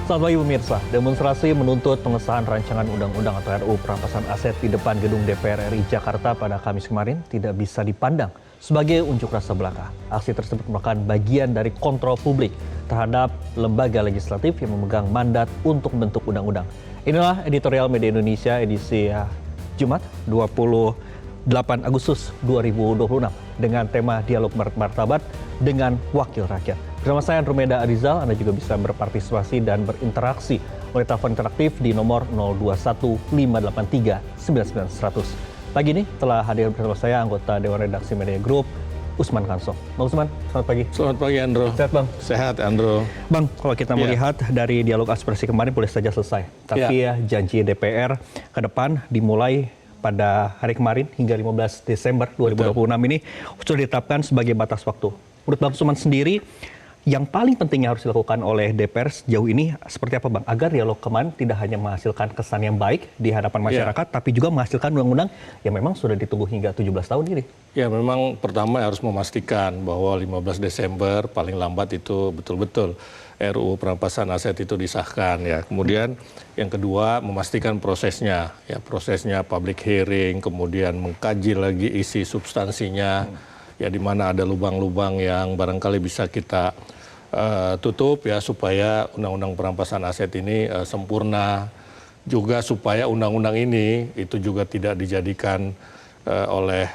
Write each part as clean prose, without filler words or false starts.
Selamat pagi pemirsa, demonstrasi menuntut pengesahan rancangan undang-undang atau RUU perampasan aset di depan gedung DPR RI Jakarta pada Kamis kemarin tidak bisa dipandang sebagai unjuk rasa belaka. Aksi tersebut merupakan bagian dari kontrol publik terhadap lembaga legislatif yang memegang mandat untuk membentuk undang-undang. Inilah editorial Media Indonesia edisi Jumat 28 Agustus 2026 dengan tema Dialog Martabat dengan Wakil Rakyat. Bersama saya Andromeda Arizal, Anda juga bisa berpartisipasi dan berinteraksi melalui telepon interaktif di nomor 021-583-99100. Pagi ini telah hadir bersama saya anggota Dewan Redaksi Media Group, Usman Kansong. Bang Usman, selamat pagi. Selamat pagi, Andro. Sehat, Bang? Sehat, Andro. Bang, kalau kita melihat dari dialog aspirasi kemarin boleh saja selesai. Tapi janji DPR ke depan dimulai pada hari kemarin hingga 15 Desember 2026 ini sudah ditetapkan sebagai batas waktu. Menurut Bang Usman sendiri, yang paling penting yang harus dilakukan oleh DPR sejauh ini seperti apa, Bang? Agar dialog kemarin tidak hanya menghasilkan kesan yang baik di hadapan masyarakat, tapi juga menghasilkan undang-undang yang memang sudah ditunggu hingga 17 tahun ini. Ya, memang pertama harus memastikan bahwa 15 Desember paling lambat itu betul-betul RUU perampasan aset itu disahkan ya. Kemudian yang kedua memastikan prosesnya, ya prosesnya public hearing, kemudian mengkaji lagi isi substansinya, ya di mana ada lubang-lubang yang barangkali bisa kita tutup ya supaya undang-undang perampasan aset ini sempurna, juga supaya undang-undang ini itu juga tidak dijadikan oleh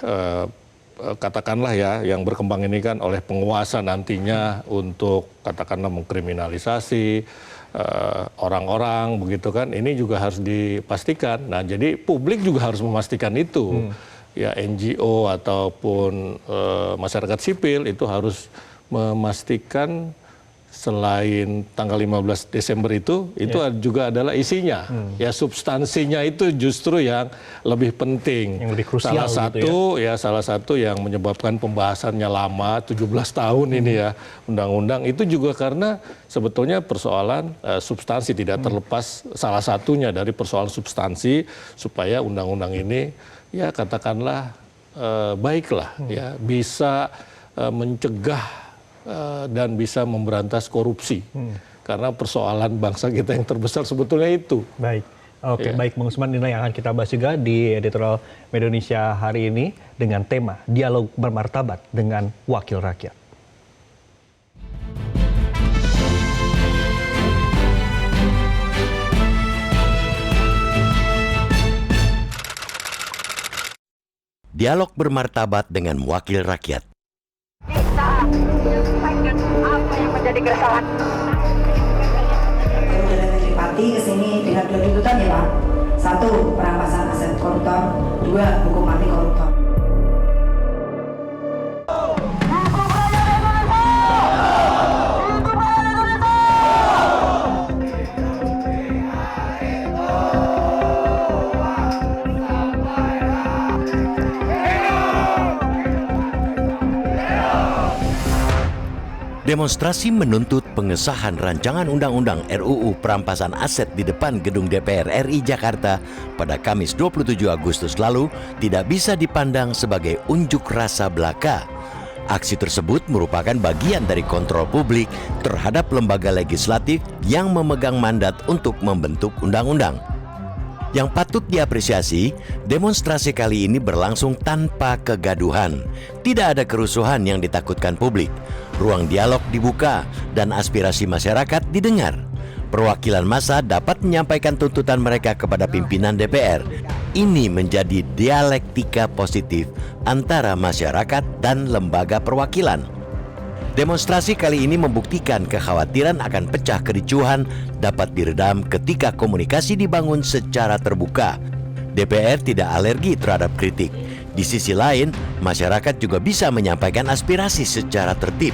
katakanlah ya yang berkembang ini kan oleh penguasa nantinya untuk katakanlah mengkriminalisasi orang-orang begitu kan. Ini juga harus dipastikan. Nah, jadi publik juga harus memastikan itu. Ya NGO ataupun masyarakat sipil itu harus memastikan selain tanggal 15 Desember itu juga adalah isinya. Ya substansinya itu justru yang lebih penting. Yang lebih krusial salah satu yang menyebabkan pembahasannya lama 17 tahun ini ya undang-undang itu juga karena sebetulnya persoalan substansi tidak terlepas salah satunya dari persoalan substansi supaya undang-undang ini ya katakanlah baiklah ya bisa mencegah dan bisa memberantas korupsi. Karena persoalan bangsa kita yang terbesar sebetulnya itu. Baik. Oke, baik Bang Usman, ini yang akan kita bahas juga di editorial Media Indonesia hari ini dengan tema Dialog Bermartabat dengan Wakil Rakyat. Dialog Bermartabat dengan Wakil Rakyat. Kita menyampaikan apa yang menjadi keresahan. Dari Tripati ke sini dengan dua tuntutan ya Pak. 1. Perampasan aset koruptor. 2. Hukum mati koruptor. Demonstrasi menuntut pengesahan rancangan undang-undang RUU perampasan aset di depan gedung DPR RI Jakarta pada Kamis 27 Agustus lalu tidak bisa dipandang sebagai unjuk rasa belaka. Aksi tersebut merupakan bagian dari kontrol publik terhadap lembaga legislatif yang memegang mandat untuk membentuk undang-undang. Yang patut diapresiasi, demonstrasi kali ini berlangsung tanpa kegaduhan. Tidak ada kerusuhan yang ditakutkan publik. Ruang dialog dibuka dan aspirasi masyarakat didengar. Perwakilan massa dapat menyampaikan tuntutan mereka kepada pimpinan DPR. Ini menjadi dialektika positif antara masyarakat dan lembaga perwakilan. Demonstrasi kali ini membuktikan kekhawatiran akan pecah kericuhan dapat diredam ketika komunikasi dibangun secara terbuka. DPR tidak alergi terhadap kritik. Di sisi lain, masyarakat juga bisa menyampaikan aspirasi secara tertib.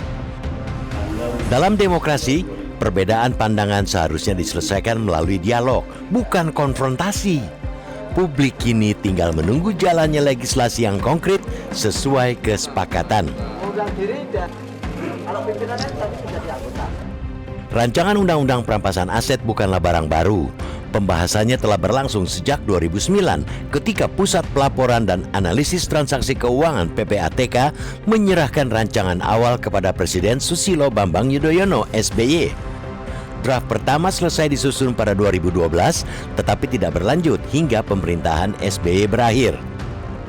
Dalam demokrasi, perbedaan pandangan seharusnya diselesaikan melalui dialog, bukan konfrontasi. Publik kini tinggal menunggu jalannya legislasi yang konkret sesuai kesepakatan. Rancangan Undang-Undang Perampasan Aset bukanlah barang baru. Pembahasannya telah berlangsung sejak 2009 ketika Pusat Pelaporan dan Analisis Transaksi Keuangan (PPATK) menyerahkan rancangan awal kepada Presiden Susilo Bambang Yudhoyono (SBY). Draft pertama selesai disusun pada 2012, tetapi tidak berlanjut hingga pemerintahan SBY berakhir.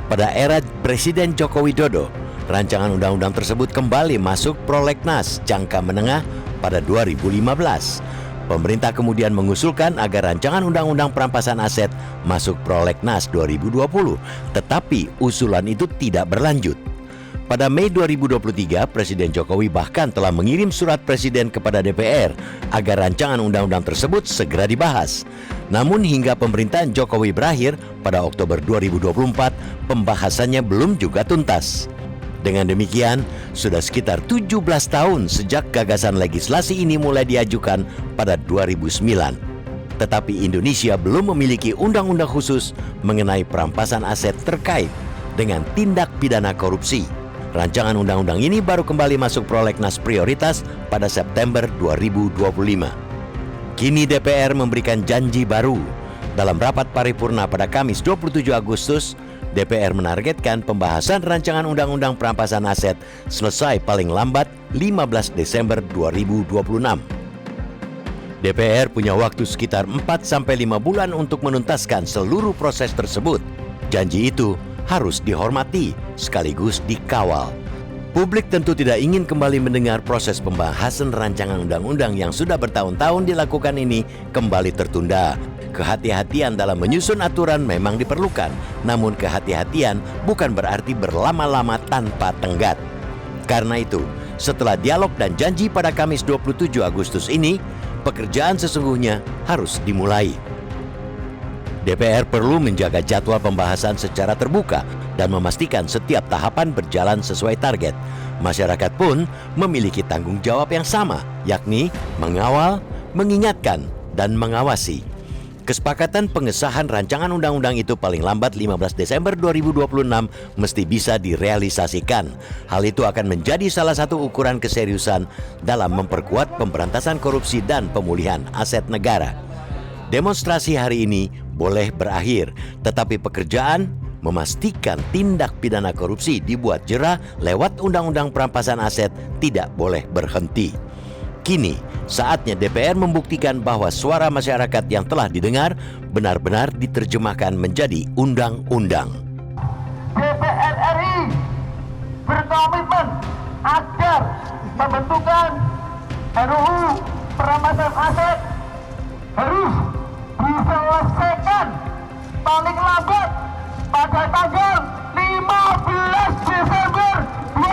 Pada era Presiden Joko Widodo, rancangan undang-undang tersebut kembali masuk prolegnas jangka menengah pada 2015. Pemerintah kemudian mengusulkan agar rancangan undang-undang perampasan aset masuk prolegnas 2020, tetapi usulan itu tidak berlanjut. Pada Mei 2023, Presiden Jokowi bahkan telah mengirim surat Presiden kepada DPR agar rancangan undang-undang tersebut segera dibahas. Namun hingga pemerintahan Jokowi berakhir pada Oktober 2024, pembahasannya belum juga tuntas. Dengan demikian, sudah sekitar 17 tahun sejak gagasan legislasi ini mulai diajukan pada 2009. Tetapi Indonesia belum memiliki undang-undang khusus mengenai perampasan aset terkait dengan tindak pidana korupsi. Rancangan undang-undang ini baru kembali masuk prolegnas prioritas pada September 2025. Kini DPR memberikan janji baru. Dalam rapat paripurna pada Kamis 27 Agustus, DPR menargetkan pembahasan rancangan undang-undang perampasan aset selesai paling lambat 15 Desember 2026. DPR punya waktu sekitar 4-5 bulan untuk menuntaskan seluruh proses tersebut. Janji itu harus dihormati sekaligus dikawal. Publik tentu tidak ingin kembali mendengar proses pembahasan rancangan undang-undang yang sudah bertahun-tahun dilakukan ini kembali tertunda. Kehati-hatian dalam menyusun aturan memang diperlukan, namun kehati-hatian bukan berarti berlama-lama tanpa tenggat. Karena itu, setelah dialog dan janji pada Kamis 27 Agustus ini, pekerjaan sesungguhnya harus dimulai. DPR perlu menjaga jadwal pembahasan secara terbuka dan memastikan setiap tahapan berjalan sesuai target. Masyarakat pun memiliki tanggung jawab yang sama, yakni mengawal, mengingatkan, dan mengawasi. Kesepakatan pengesahan rancangan undang-undang itu paling lambat 15 Desember 2026 mesti bisa direalisasikan. Hal itu akan menjadi salah satu ukuran keseriusan dalam memperkuat pemberantasan korupsi dan pemulihan aset negara. Demonstrasi hari ini boleh berakhir, tetapi pekerjaan memastikan tindak pidana korupsi dibuat jera lewat undang-undang perampasan aset tidak boleh berhenti. Kini, saatnya DPR membuktikan bahwa suara masyarakat yang telah didengar benar-benar diterjemahkan menjadi undang-undang. DPR RI berkomitmen agar pembentukan RUU perampasan aset harus diselesaikan paling lambat pada tanggal 15 Desember 2026.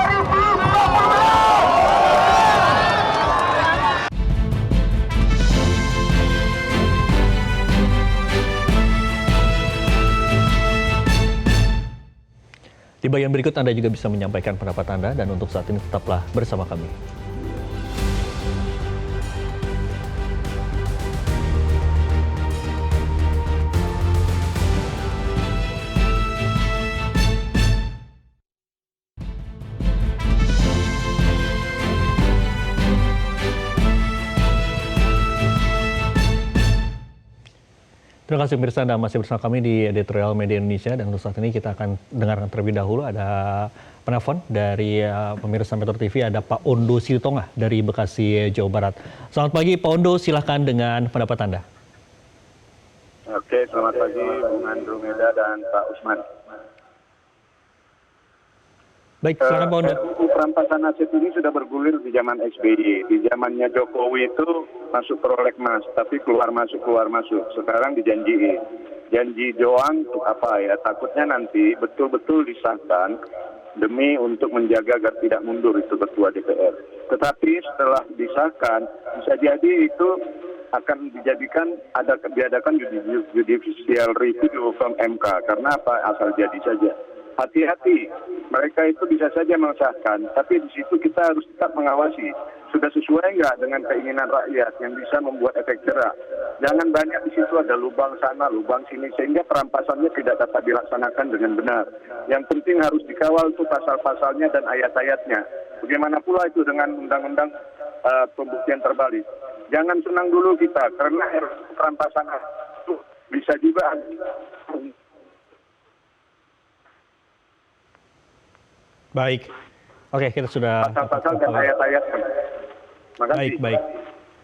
Di bagian berikut Anda juga bisa menyampaikan pendapat Anda dan untuk saat ini tetaplah bersama kami. Terima kasih pemirsa, Anda masih bersama kami di Editorial Media Indonesia dan untuk saat ini kita akan dengarkan terlebih dahulu ada penelpon dari pemirsa Metro TV, ada Pak Ondo Sitonga dari Bekasi, Jawa Barat. Selamat pagi Pak Ondo, silahkan dengan pendapat Anda. Oke, selamat pagi Bung Andromeda dan Pak Usman. Baik, silakan Pak Ondo. RUU perampasan aset ini sudah bergulir di zaman SBY. Di zamannya Jokowi itu masuk prolegnas, tapi keluar masuk. Sekarang dijanjiin. Janji doang untuk apa ya? Takutnya nanti betul-betul disahkan demi untuk menjaga agar tidak mundur itu ketua DPR. Tetapi setelah disahkan, bisa jadi itu akan diadakan judicial review from MK. Karena apa? Asal jadi saja. Hati-hati, mereka itu bisa saja mengesahkan, tapi di situ kita harus tetap mengawasi. Sudah sesuai nggak dengan keinginan rakyat yang bisa membuat efek jerak? Jangan banyak di situ ada lubang sana, lubang sini, sehingga perampasannya tidak dapat dilaksanakan dengan benar. Yang penting harus dikawal itu pasal-pasalnya dan ayat-ayatnya. Bagaimana pula itu dengan undang-undang pembuktian terbalik? Jangan senang dulu kita, karena perampasan itu bisa juga Baik, oke kita sudah pasal-pasal dan ayat-ayatnya. Makasih. Baik.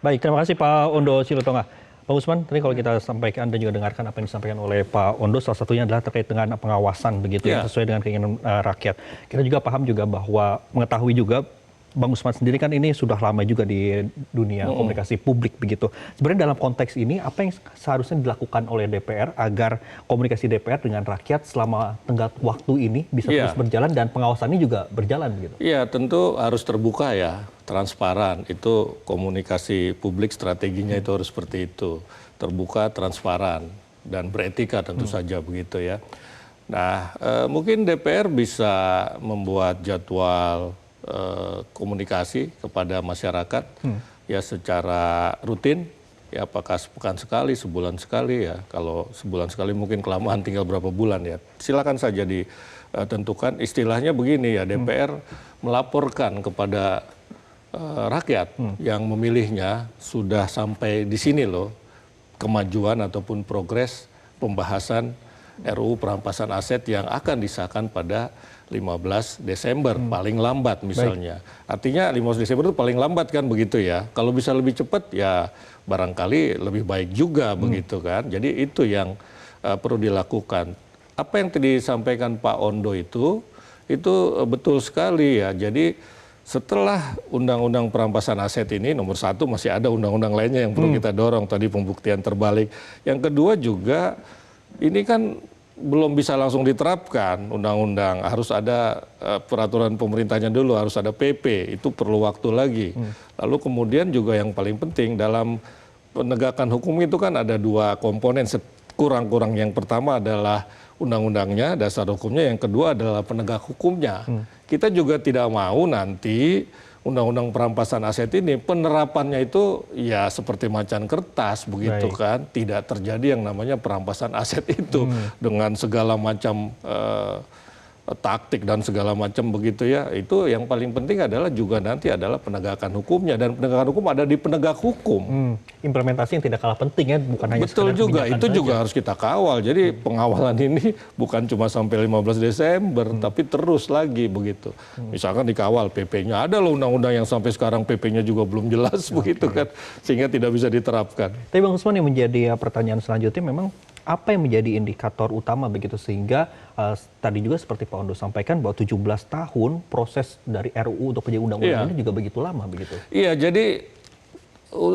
Baik, terima kasih Pak Ondo Silutonga. Pak Usman, tadi kalau kita sampaikan dan juga dengarkan apa yang disampaikan oleh Pak Ondo, salah satunya adalah terkait dengan pengawasan begitu ya, sesuai dengan keinginan rakyat. Kita juga paham juga bahwa mengetahui juga Bang Usman sendiri kan ini sudah lama juga di dunia komunikasi publik begitu. Sebenarnya dalam konteks ini apa yang seharusnya dilakukan oleh DPR agar komunikasi DPR dengan rakyat selama tenggat waktu ini bisa terus berjalan dan pengawasannya juga berjalan begitu? Iya, tentu harus terbuka ya, transparan. Itu komunikasi publik strateginya itu harus seperti itu. Terbuka, transparan, dan beretika tentu saja begitu ya. Nah, mungkin DPR bisa membuat jadwal komunikasi kepada masyarakat ya secara rutin, ya apakah sepekan sekali, sebulan sekali ya. Kalau sebulan sekali mungkin kelamaan, tinggal berapa bulan ya. Silakan saja ditentukan. Istilahnya begini ya, DPR melaporkan kepada rakyat yang memilihnya sudah sampai di sini loh kemajuan ataupun progres pembahasan RUU perampasan aset yang akan disahkan pada 15 Desember paling lambat misalnya. Artinya 15 Desember itu paling lambat kan begitu ya. Kalau bisa lebih cepat ya barangkali lebih baik juga begitu kan. Jadi itu yang perlu dilakukan. Apa yang tadi disampaikan Pak Ondo itu betul sekali ya. Jadi setelah Undang-Undang Perampasan Aset ini nomor 1 masih ada undang-undang lainnya yang perlu kita dorong, tadi pembuktian terbalik. Yang kedua juga ini kan belum bisa langsung diterapkan undang-undang, harus ada peraturan pemerintahnya dulu, harus ada PP, itu perlu waktu lagi. Lalu kemudian juga yang paling penting dalam penegakan hukum itu kan ada 2 komponen kurang-kurang. Yang pertama adalah undang-undangnya, dasar hukumnya, yang kedua adalah penegak hukumnya. Kita juga tidak mau nanti Undang-Undang Perampasan Aset ini penerapannya itu ya seperti macan kertas begitu kan, tidak terjadi yang namanya perampasan aset itu dengan segala macam taktik dan segala macam begitu ya. Itu yang paling penting adalah juga nanti adalah penegakan hukumnya, dan penegakan hukum ada di penegak hukum. Implementasi yang tidak kalah penting ya, bukan hanya betul juga, itu saja. juga harus kita kawal. Jadi pengawalan ini bukan cuma sampai 15 Desember, tapi terus lagi begitu. Misalkan dikawal PP-nya, ada loh undang-undang yang sampai sekarang PP-nya juga belum jelas begitu kan, sehingga tidak bisa diterapkan. Tapi Bang Usman, yang menjadi pertanyaan selanjutnya memang apa yang menjadi indikator utama begitu sehingga tadi juga seperti Pak Ondo sampaikan bahwa 17 tahun proses dari RUU untuk menjadi undang-undang ini juga begitu lama begitu. Iya, jadi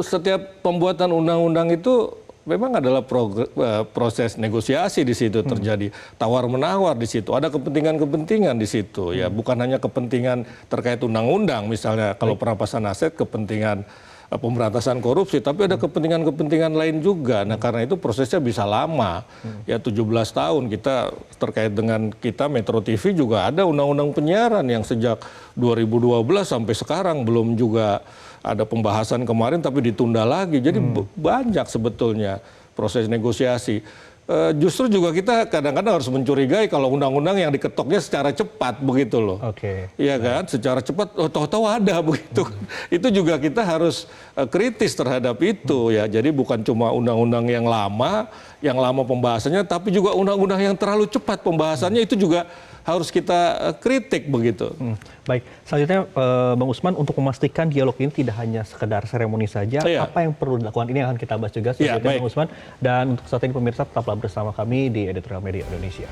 setiap pembuatan undang-undang itu memang adalah proses negosiasi di situ terjadi, tawar-menawar di situ, ada kepentingan-kepentingan di situ ya, bukan hanya kepentingan terkait undang-undang, misalnya kalau perampasan aset kepentingan pemberantasan korupsi, tapi ada kepentingan-kepentingan lain juga. Nah, karena itu prosesnya bisa lama. Ya 17 tahun kita terkait dengan kita Metro TV juga ada undang-undang penyiaran yang sejak 2012 sampai sekarang belum juga ada pembahasan kemarin tapi ditunda lagi. Jadi banyak sebetulnya proses negosiasi. Justru juga kita kadang-kadang harus mencurigai kalau undang-undang yang diketoknya secara cepat begitu loh. Iya kan, secara cepat tahu-tahu ada begitu. Itu juga kita harus kritis terhadap itu ya. Jadi bukan cuma undang-undang yang lama pembahasannya, tapi juga undang-undang yang terlalu cepat pembahasannya itu juga harus kita kritik begitu. Baik, selanjutnya Bang Usman, untuk memastikan dialog ini tidak hanya sekedar seremoni saja, apa yang perlu dilakukan ini akan kita bahas juga selanjutnya Bang Usman. Dan untuk saat ini pemirsa tetaplah bersama kami di Editorial Media Indonesia.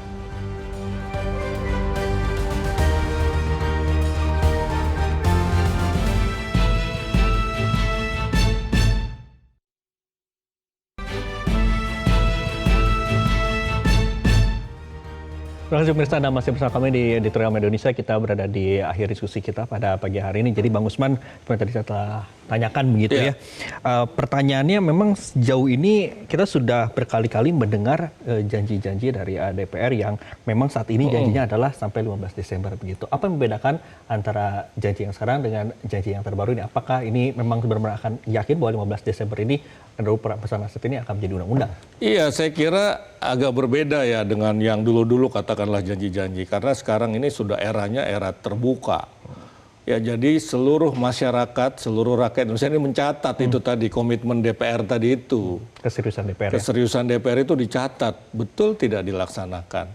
Terima kasih pemirsa, Anda masih bersama kami di Editorial Media Indonesia. Kita berada di akhir diskusi kita pada pagi hari ini. Jadi Bang Usman, seperti tadi saya telah tanyakan begitu ya. Pertanyaannya memang sejauh ini kita sudah berkali-kali mendengar janji-janji dari DPR yang memang saat ini janjinya adalah sampai 15 Desember begitu. Apa yang membedakan antara janji yang sekarang dengan janji yang terbaru ini? Apakah ini memang benar-benar akan yakin bahwa 15 Desember ini RUU Perampasan Aset ini akan menjadi undang-undang? Iya, saya kira agak berbeda ya dengan yang dulu-dulu katakanlah janji-janji. Karena sekarang ini sudah eranya era terbuka. Ya, jadi seluruh masyarakat, seluruh rakyat Indonesia ini mencatat itu tadi, komitmen DPR tadi itu. Keseriusan DPR. Keseriusan DPR itu dicatat, betul tidak dilaksanakan.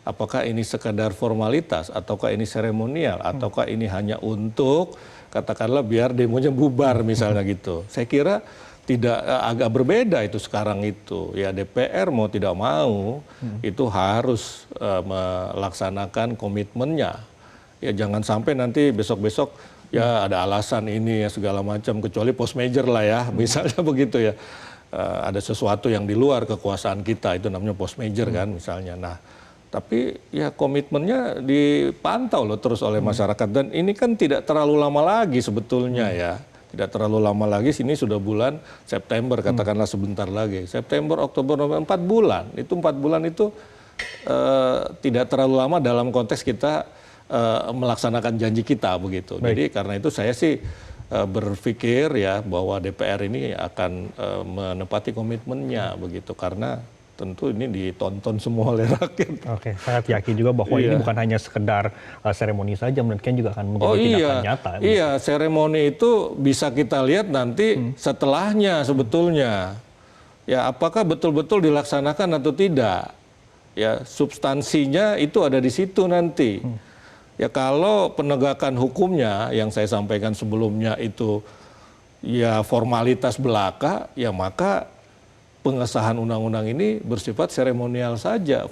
apakah ini sekadar formalitas, ataukah ini seremonial, ataukah ini hanya untuk katakanlah biar demonya bubar misalnya gitu. Saya kira tidak agak berbeda itu sekarang itu. Ya DPR mau tidak mau itu harus melaksanakan komitmennya. Ya jangan sampai nanti besok-besok ya ada alasan ini ya segala macam, kecuali post major lah ya misalnya begitu ya. Ada sesuatu yang di luar kekuasaan kita, itu namanya post major kan misalnya. Nah tapi ya komitmennya dipantau loh terus oleh masyarakat, dan ini kan tidak terlalu lama lagi sebetulnya ya. Tidak terlalu lama lagi, sini sudah bulan September, katakanlah sebentar lagi. September, Oktober, November, 4 bulan. Itu 4 bulan itu tidak terlalu lama dalam konteks kita melaksanakan janji kita begitu. Baik. Jadi karena itu saya sih berpikir ya bahwa DPR ini akan menepati komitmennya begitu, karena tentu ini ditonton semua oleh rakyat. Oke, sangat yakin juga bahwa ini bukan hanya sekedar seremoni saja, mungkin juga akan menjadi tindakan nyata. Iya, seremoni itu bisa kita lihat nanti setelahnya sebetulnya. Ya, apakah betul-betul dilaksanakan atau tidak? Ya, substansinya itu ada di situ nanti. Ya, kalau penegakan hukumnya yang saya sampaikan sebelumnya itu ya formalitas belaka, ya maka pengesahan undang-undang ini bersifat seremonial saja,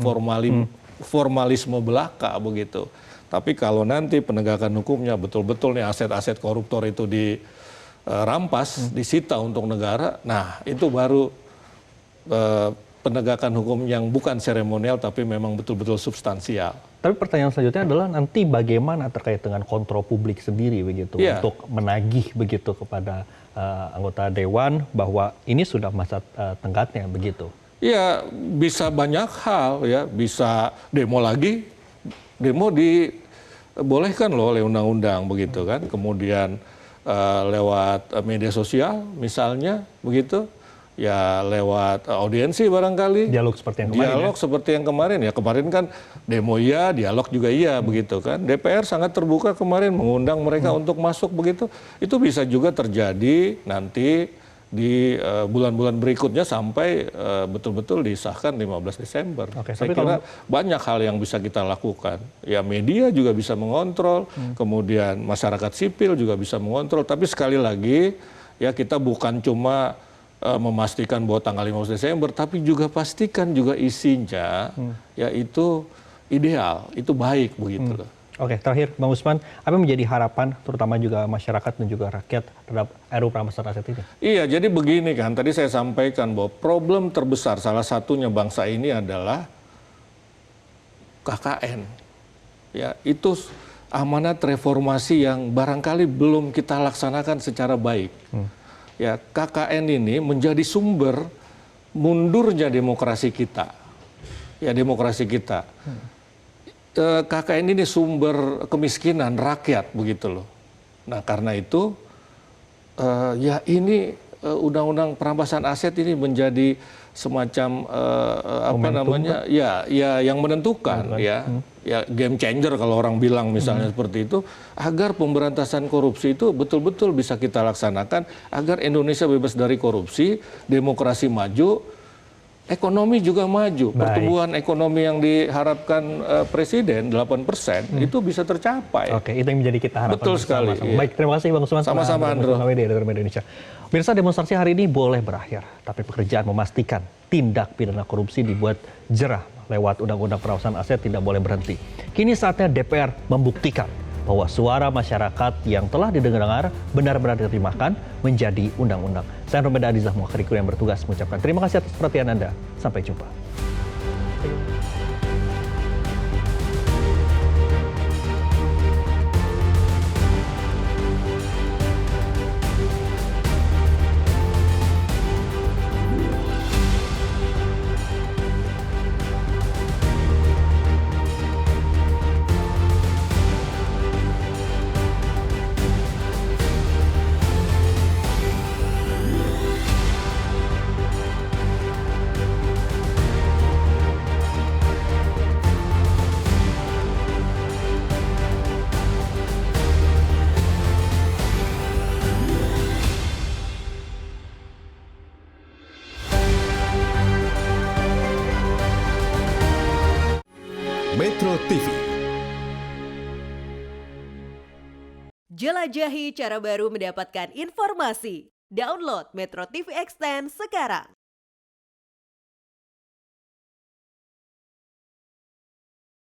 formalisme belaka begitu. Tapi kalau nanti penegakan hukumnya betul-betul nih aset-aset koruptor itu dirampas, disita untuk negara, nah itu baru penegakan hukum yang bukan seremonial tapi memang betul-betul substansial. Tapi pertanyaan selanjutnya adalah nanti bagaimana terkait dengan kontrol publik sendiri begitu untuk menagih begitu kepada anggota dewan bahwa ini sudah masa tenggatnya begitu. Ya bisa banyak hal ya, bisa demo lagi, demo dibolehkan loh oleh undang-undang begitu kan, kemudian lewat media sosial misalnya begitu, ya lewat audiensi barangkali. Dialog seperti yang kemarin. Dialog seperti yang kemarin ya, kemarin kan demo iya, dialog juga iya begitu kan. DPR sangat terbuka kemarin mengundang mereka untuk masuk begitu. Itu bisa juga terjadi nanti di bulan-bulan berikutnya sampai betul-betul disahkan 15 Desember. Oke, saya kira banyak hal yang bisa kita lakukan. Ya media juga bisa mengontrol, kemudian masyarakat sipil juga bisa mengontrol. Tapi sekali lagi ya kita bukan cuma memastikan bahwa tanggal 15 Desember, tapi juga pastikan juga isinya ya itu ideal, itu baik begitu loh. Oke, terakhir Bang Usman, apa yang menjadi harapan terutama juga masyarakat dan juga rakyat terhadap RUU Perampasan Aset ini? Iya, jadi begini kan, tadi saya sampaikan bahwa problem terbesar salah satunya bangsa ini adalah KKN. Ya, itu amanat reformasi yang barangkali belum kita laksanakan secara baik. Ya, KKN ini menjadi sumber mundurnya demokrasi kita. Ya, demokrasi kita. KKN ini sumber kemiskinan rakyat begitu loh. Nah, karena itu ya ini undang-undang perampasan aset ini menjadi semacam apa namanya? Ya yang menentukan ya. Ya game changer kalau orang bilang misalnya seperti itu, agar pemberantasan korupsi itu betul-betul bisa kita laksanakan, agar Indonesia bebas dari korupsi, demokrasi maju, ekonomi juga maju. Pertumbuhan ekonomi yang diharapkan Presiden 8% itu bisa tercapai. Oke, itu yang menjadi kita harapkan. Betul sekali. Iya. Baik, terima kasih Bang Usman. Sama-sama Andro. Dari Indonesia. Pemirsa, demonstrasi hari ini boleh berakhir, tapi pekerjaan memastikan tindak pidana korupsi dibuat jerah lewat Undang-Undang Perampasan Aset tidak boleh berhenti. Kini saatnya DPR membuktikan bahwa suara masyarakat yang telah didengar benar-benar diterjemahkan menjadi undang-undang. Saya Romeda Adizah Muakhiri yang bertugas mengucapkan terima kasih atas perhatian Anda. Sampai jumpa. Metro TV. Jelajahi cara baru mendapatkan informasi. Download Metro TV Extend sekarang.